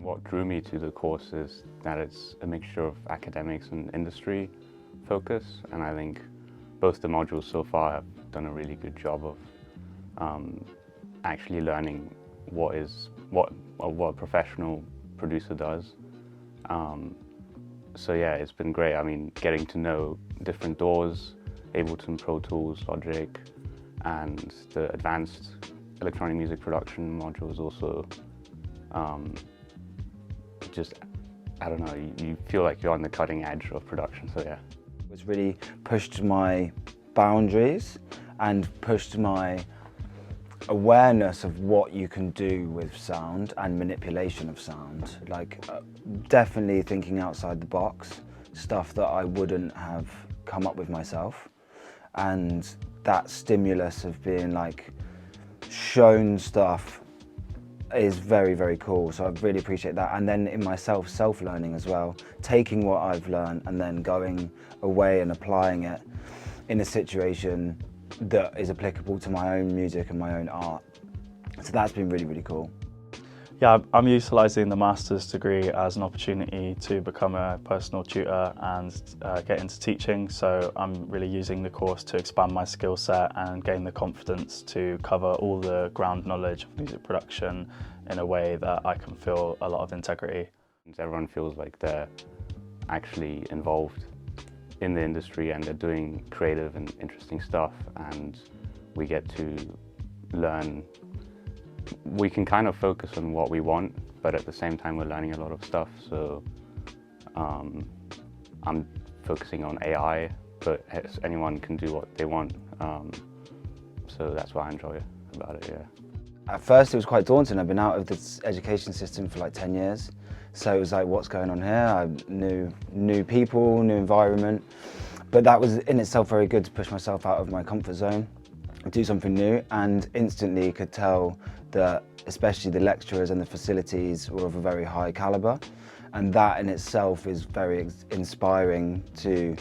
What drew me to the course is that it's a mixture of academics and industry focus, and I think both the modules so far have done a really good job of actually learning what a professional producer does. So yeah, it's been great. I mean, getting to know different DAWs, Ableton, Pro Tools, Logic, and the advanced electronic music production modules also. Just, I don't know, you feel like you're on the cutting edge of production, so yeah. It's really pushed my boundaries and pushed my awareness of what you can do with sound and manipulation of sound. Like, definitely thinking outside the box, stuff that I wouldn't have come up with myself. And that stimulus of being like shown stuff is very, very cool. So I really appreciate that. And then in myself, self-learning as well, taking what I've learned and then going away and applying it in a situation that is applicable to my own music and my own art. So that's been really, really cool. Yeah, I'm utilising the master's degree as an opportunity to become a personal tutor and get into teaching. So I'm really using the course to expand my skill set and gain the confidence to cover all the ground knowledge of music production in a way that I can feel a lot of integrity. Everyone feels like they're actually involved in the industry and they're doing creative and interesting stuff, and we get to learn. We can kind of focus on what we want, but at the same time we're learning a lot of stuff. So I'm focusing on AI, but anyone can do what they want. So that's what I enjoy about it, yeah. At first it was quite daunting. I've been out of this education system for like 10 years. So it was like, what's going on here? I knew new people, new environment. But that was in itself very good to push myself out of my comfort zone, do something new, and instantly could tell that especially the lecturers and the facilities were of a very high caliber. And that in itself is very inspiring to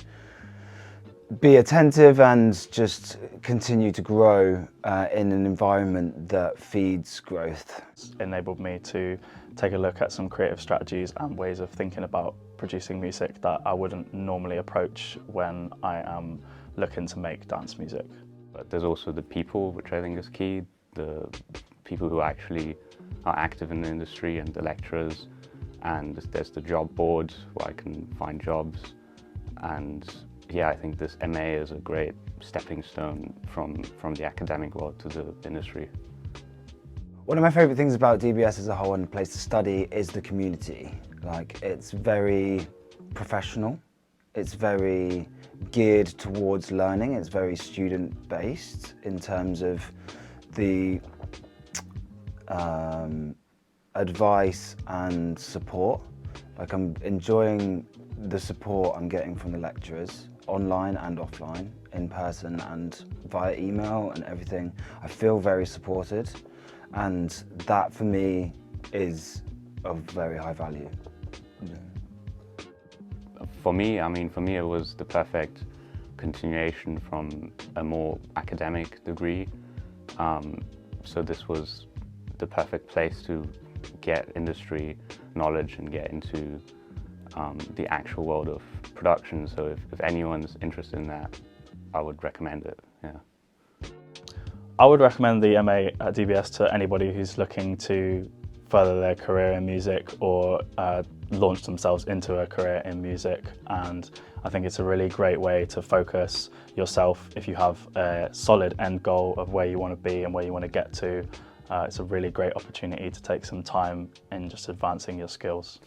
be attentive and just continue to grow in an environment that feeds growth. It's enabled me to take a look at some creative strategies and ways of thinking about producing music that I wouldn't normally approach when I am looking to make dance music. But there's also the people, which I think is key, the people who actually are active in the industry and the lecturers, and there's the job board where I can find jobs. And yeah, I think this MA is a great stepping stone from the academic world to the industry. One of my favourite things about dBs as a whole and a place to study is the community. Like, it's very professional, it's very geared towards learning, it's very student-based in terms of the advice and support. Like, I'm enjoying the support I'm getting from the lecturers, online and offline, in person and via email and everything. I feel very supported, and that for me is of very high value. For me, it was the perfect continuation from a more academic degree. So this was the perfect place to get industry knowledge and get into the actual world of production. So if anyone's interested in that, I would recommend it, yeah. I would recommend the MA at dBs to anybody who's looking to further their career in music or launch themselves into a career in music. And I think it's a really great way to focus yourself if you have a solid end goal of where you want to be and where you want to get to. It's a really great opportunity to take some time in just advancing your skills.